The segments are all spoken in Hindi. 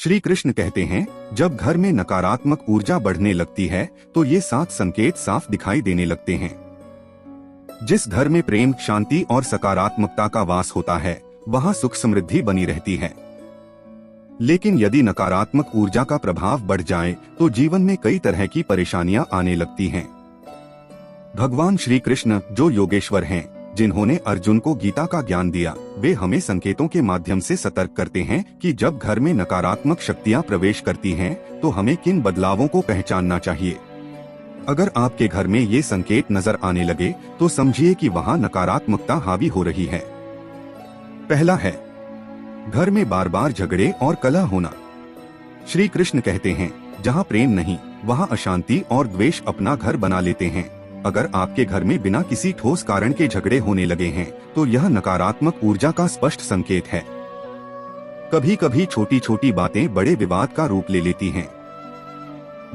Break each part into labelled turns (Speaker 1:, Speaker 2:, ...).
Speaker 1: श्री कृष्ण कहते हैं, जब घर में नकारात्मक ऊर्जा बढ़ने लगती है तो ये 7 संकेत साफ दिखाई देने लगते हैं। जिस घर में प्रेम, शांति और सकारात्मकता का वास होता है वहाँ सुख समृद्धि बनी रहती है। लेकिन यदि नकारात्मक ऊर्जा का प्रभाव बढ़ जाए तो जीवन में कई तरह की परेशानियां आने लगती हैं। भगवान श्री कृष्ण जो योगेश्वर हैं, जिन्होंने अर्जुन को गीता का ज्ञान दिया, वे हमें संकेतों के माध्यम से सतर्क करते हैं कि जब घर में नकारात्मक शक्तियां प्रवेश करती हैं तो हमें किन बदलावों को पहचानना चाहिए। अगर आपके घर में ये संकेत नजर आने लगे तो समझिए कि वहाँ नकारात्मकता हावी हो रही है। पहला है, घर में बार बार झगड़े और कलह होना। श्री कृष्ण कहते हैं, जहाँ प्रेम नहीं वहाँ अशांति और द्वेष अपना घर बना लेते हैं। अगर आपके घर में बिना किसी ठोस कारण के झगड़े होने लगे हैं तो यह नकारात्मक ऊर्जा का स्पष्ट संकेत है। कभी कभी छोटी छोटी बातें बड़े विवाद का रूप ले लेती हैं।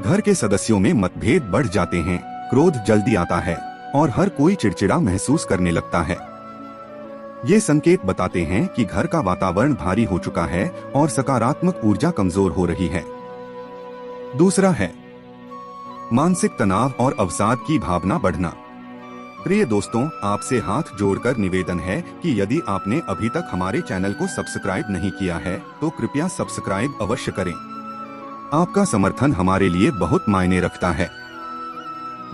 Speaker 1: घर के सदस्यों में मतभेद बढ़ जाते हैं, क्रोध जल्दी आता है और हर कोई चिड़चिड़ा महसूस करने लगता है। ये संकेत बताते हैं कि घर का वातावरण भारी हो चुका है और सकारात्मक ऊर्जा कमजोर हो रही है। दूसरा है, मानसिक तनाव और अवसाद की भावना बढ़ना। प्रिय दोस्तों, आपसे हाथ जोड़कर निवेदन है कि यदि आपने अभी तक हमारे चैनल को सब्सक्राइब नहीं किया है तो कृपया सब्सक्राइब अवश्य करें। आपका समर्थन हमारे लिए बहुत मायने रखता है।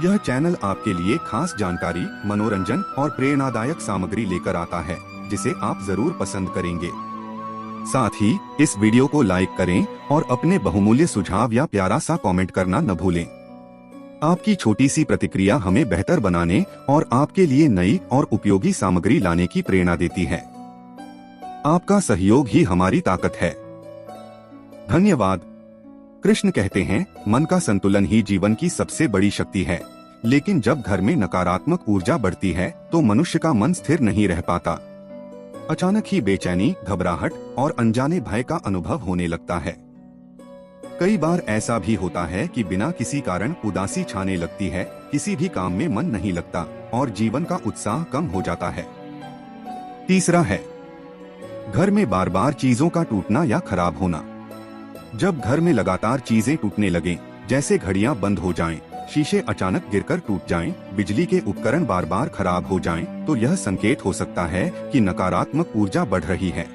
Speaker 1: यह चैनल आपके लिए खास जानकारी, मनोरंजन और प्रेरणादायक सामग्री लेकर आता है जिसे आप जरूर पसंद करेंगे। साथ ही इस वीडियो को लाइक करें और अपने बहुमूल्य सुझाव या प्यारा सा कमेंट करना न भूलें। आपकी छोटी सी प्रतिक्रिया हमें बेहतर बनाने और आपके लिए नई और उपयोगी सामग्री लाने की प्रेरणा देती है। आपका सहयोग ही हमारी ताकत है। धन्यवाद। कृष्ण कहते हैं, मन का संतुलन ही जीवन की सबसे बड़ी शक्ति है, लेकिन जब घर में नकारात्मक ऊर्जा बढ़ती है तो मनुष्य का मन स्थिर नहीं रह पाता। अचानक ही बेचैनी, घबराहट और अनजाने भय का अनुभव होने लगता है। कई बार ऐसा भी होता है कि बिना किसी कारण उदासी छाने लगती है, किसी भी काम में मन नहीं लगता और जीवन का उत्साह कम हो जाता है। तीसरा है, घर में बार बार चीजों का टूटना या खराब होना। जब घर में लगातार चीजें टूटने लगें, जैसे घड़ियां बंद हो जाएं, शीशे अचानक गिरकर टूट जाएं, बिजली के उपकरण बार बार खराब हो जाएं, तो यह संकेत हो सकता है कि नकारात्मक ऊर्जा बढ़ रही है।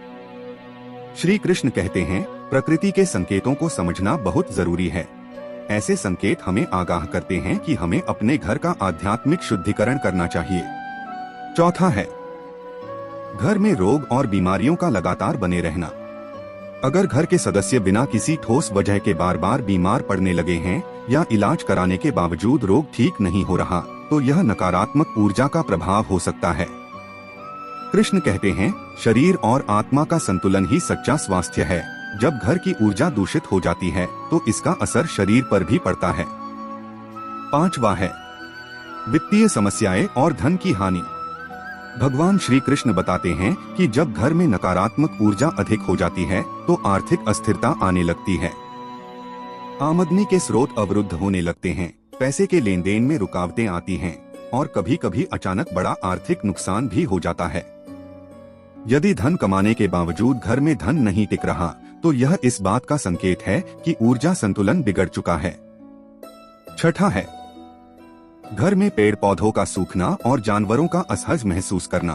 Speaker 1: श्री कृष्ण कहते हैं, प्रकृति के संकेतों को समझना बहुत जरूरी है। ऐसे संकेत हमें आगाह करते हैं कि हमें अपने घर का आध्यात्मिक शुद्धिकरण करना चाहिए। चौथा है, घर में रोग और बीमारियों का लगातार बने रहना। अगर घर के सदस्य बिना किसी ठोस वजह के बार बार बीमार पड़ने लगे हैं या इलाज कराने के बावजूद रोग ठीक नहीं हो रहा, तो यह नकारात्मक ऊर्जा का प्रभाव हो सकता है। कृष्ण कहते हैं, शरीर और आत्मा का संतुलन ही सच्चा स्वास्थ्य है। जब घर की ऊर्जा दूषित हो जाती है तो इसका असर शरीर पर भी पड़ता है। पांचवा है, वित्तीय समस्याएं और धन की हानि। भगवान श्री कृष्ण बताते हैं कि जब घर में नकारात्मक ऊर्जा अधिक हो जाती है तो आर्थिक अस्थिरता आने लगती है। आमदनी के स्रोत अवरुद्ध होने लगते हैं, पैसे के लेन देन में रुकावटें आती हैं और कभी कभी अचानक बड़ा आर्थिक नुकसान भी हो जाता है। यदि धन कमाने के बावजूद घर में धन नहीं टिक रहा तो यह इस बात का संकेत है कि ऊर्जा संतुलन बिगड़ चुका है। छठा है, घर में पेड़ पौधों का सूखना और जानवरों का असहज महसूस करना।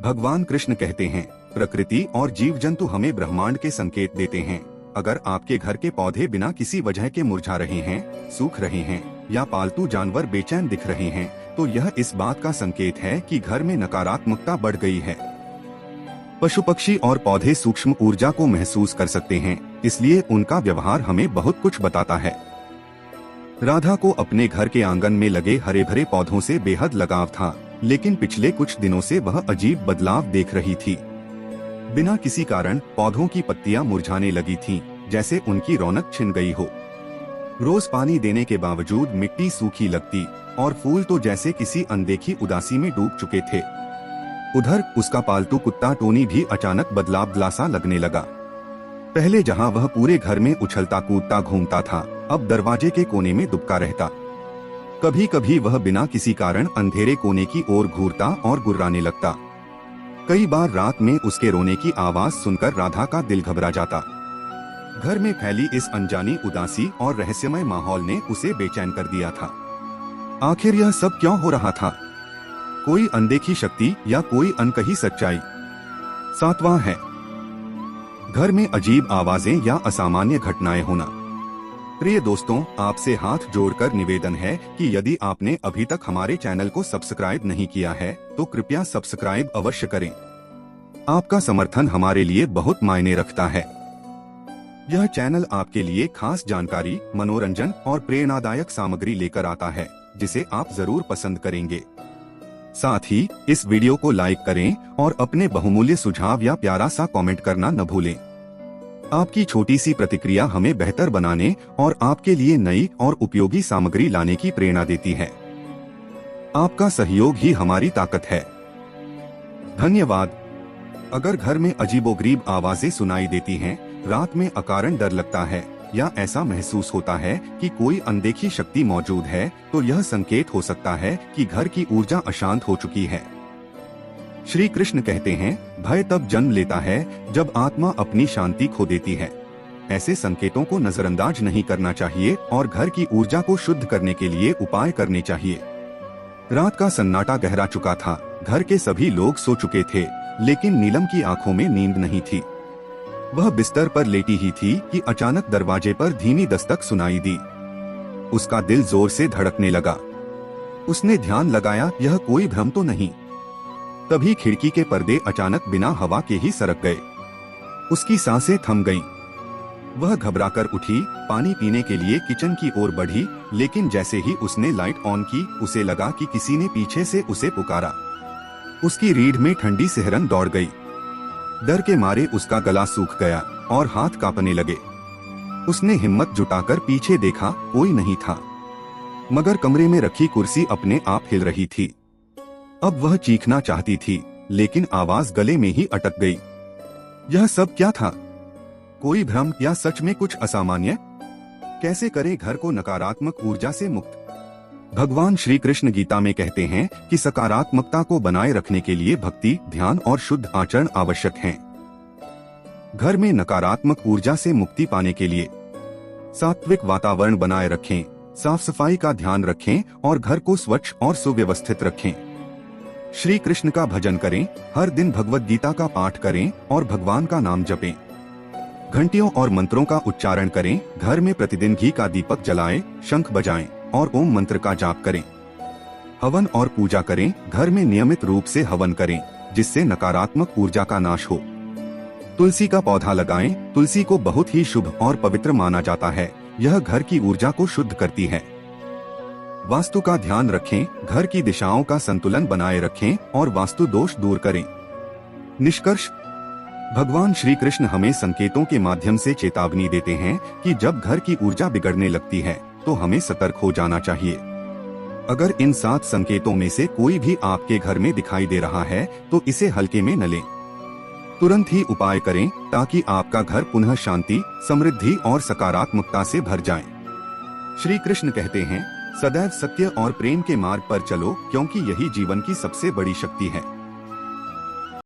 Speaker 1: भगवान कृष्ण कहते हैं, प्रकृति और जीव जंतु हमें ब्रह्मांड के संकेत देते हैं। अगर आपके घर के पौधे बिना किसी वजह के मुरझा रहे हैं, सूख रहे हैं या पालतू जानवर बेचैन दिख रहे हैं, तो यह इस बात का संकेत है कि घर में नकारात्मकता बढ़ गई है। पशु पक्षी और पौधे सूक्ष्म ऊर्जा को महसूस कर सकते हैं, इसलिए उनका व्यवहार हमें बहुत कुछ बताता है। राधा को अपने घर के आंगन में लगे हरे भरे पौधों से बेहद लगाव था, लेकिन पिछले कुछ दिनों से वह अजीब बदलाव देख रही थी। बिना किसी कारण पौधों की पत्तियां मुरझाने लगी थीं, जैसे उनकी रौनक छिन गई हो। रोज पानी देने के बावजूद मिट्टी सूखी लगती और फूल तो जैसे किसी अनदेखी उदासी में डूब चुके थे। उधर उसका पालतू कुत्ता टोनी भी अचानक बदलाव सा लगने लगा। पहले जहां वह पूरे घर में उछलता कूदता घूमता था, अब दरवाजे के कोने में दुबका रहता। कभी कभी वह बिना किसी कारण अंधेरे कोने की ओर घूरता और गुर्राने लगता। कई बार रात में उसके रोने की आवाज सुनकर राधा का दिल घबरा जाता। घर में फैली इस अनजानी उदासी और रहस्यमय माहौल ने उसे बेचैन कर दिया था। आखिर यह सब क्यों हो रहा था? कोई अनदेखी शक्ति या कोई अनकही सच्चाई? 7वां है घर में अजीब आवाजें या असामान्य घटनाएं होना। प्रिय दोस्तों, आपसे हाथ जोड़कर निवेदन है कि यदि आपने अभी तक हमारे चैनल को सब्सक्राइब नहीं किया है तो कृपया सब्सक्राइब अवश्य करें। आपका समर्थन हमारे लिए बहुत मायने रखता है। यह चैनल आपके लिए खास जानकारी, मनोरंजन और प्रेरणादायक सामग्री लेकर आता है जिसे आप जरूर पसंद करेंगे। साथ ही इस वीडियो को लाइक करें और अपने बहुमूल्य सुझाव या प्यारा सा कमेंट करना न भूलें। आपकी छोटी सी प्रतिक्रिया हमें बेहतर बनाने और आपके लिए नई और उपयोगी सामग्री लाने की प्रेरणा देती है। आपका सहयोग ही हमारी ताकत है। धन्यवाद। अगर घर में अजीबोगरीब आवाजें सुनाई देती हैं, रात में अकारण डर लगता है या ऐसा महसूस होता है कि कोई अनदेखी शक्ति मौजूद है, तो यह संकेत हो सकता है कि घर की ऊर्जा अशांत हो चुकी है। श्री कृष्ण कहते हैं, भय तब जन्म लेता है जब आत्मा अपनी शांति खो देती है। ऐसे संकेतों को नजरअंदाज नहीं करना चाहिए और घर की ऊर्जा को शुद्ध करने के लिए उपाय करने चाहिए। रात का सन्नाटा गहरा चुका था। घर के सभी लोग सो चुके थे, लेकिन नीलम की आंखों में नींद नहीं थी। वह बिस्तर पर लेटी ही थी कि अचानक दरवाजे पर धीमी दस्तक सुनाई दी। उसका दिल जोर से धड़कने लगा। उसने ध्यान लगाया, यह कोई भ्रम तो नहीं। तभी खिड़की के पर्दे अचानक बिना हवा के ही सरक गए। उसकी सांसें थम गईं। वह घबराकर उठी, पानी पीने के लिए किचन की ओर बढ़ी, लेकिन जैसे ही उसने लाइट ऑन की, उसे लगा कि किसी ने पीछे से उसे पुकारा। उसकी रीढ़ में ठंडी सिहरन दौड़ गई। डर के मारे उसका गला सूख गया और हाथ कांपने लगे। उसने हिम्मत जुटाकर पीछे देखा, कोई नहीं था, मगर कमरे में रखी कुर्सी अपने आप हिल रही थी। अब वह चीखना चाहती थी, लेकिन आवाज गले में ही अटक गई। यह सब क्या था? कोई भ्रम या सच में कुछ असामान्य? कैसे करें घर को नकारात्मक ऊर्जा से मुक्त? भगवान श्री कृष्ण गीता में कहते हैं कि सकारात्मकता को बनाए रखने के लिए भक्ति, ध्यान और शुद्ध आचरण आवश्यक हैं। घर में नकारात्मक ऊर्जा से मुक्ति पाने के लिए सात्विक वातावरण बनाए रखें, साफ सफाई का ध्यान रखें और घर को स्वच्छ और सुव्यवस्थित रखें। श्री कृष्ण का भजन करें, हर दिन भगवत गीता का पाठ करें और भगवान का नाम जपें। घंटियों और मंत्रों का उच्चारण करें, घर में प्रतिदिन घी का दीपक जलाएं, शंख बजाएं और ओम मंत्र का जाप करें। हवन और पूजा करें, घर में नियमित रूप से हवन करें जिससे नकारात्मक ऊर्जा का नाश हो। तुलसी का पौधा लगाएं, तुलसी को बहुत ही शुभ और पवित्र माना जाता है। यह घर की ऊर्जा को शुद्ध करती है। वास्तु का ध्यान रखें, घर की दिशाओं का संतुलन बनाए रखें और वास्तु दोष दूर करें। निष्कर्ष, भगवान श्री कृष्ण हमें संकेतों के माध्यम से चेतावनी देते हैं कि जब घर की ऊर्जा बिगड़ने लगती है तो हमें सतर्क हो जाना चाहिए। अगर इन 7 संकेतों में से कोई भी आपके घर में दिखाई दे रहा है तो इसे हल्के में न लें। तुरंत ही उपाय करें ताकि आपका घर पुनः शांति, समृद्धि और सकारात्मकता से भर जाए। श्री कृष्ण कहते हैं, सदैव सत्य और प्रेम के मार्ग पर चलो, क्योंकि यही जीवन की सबसे बड़ी शक्ति है।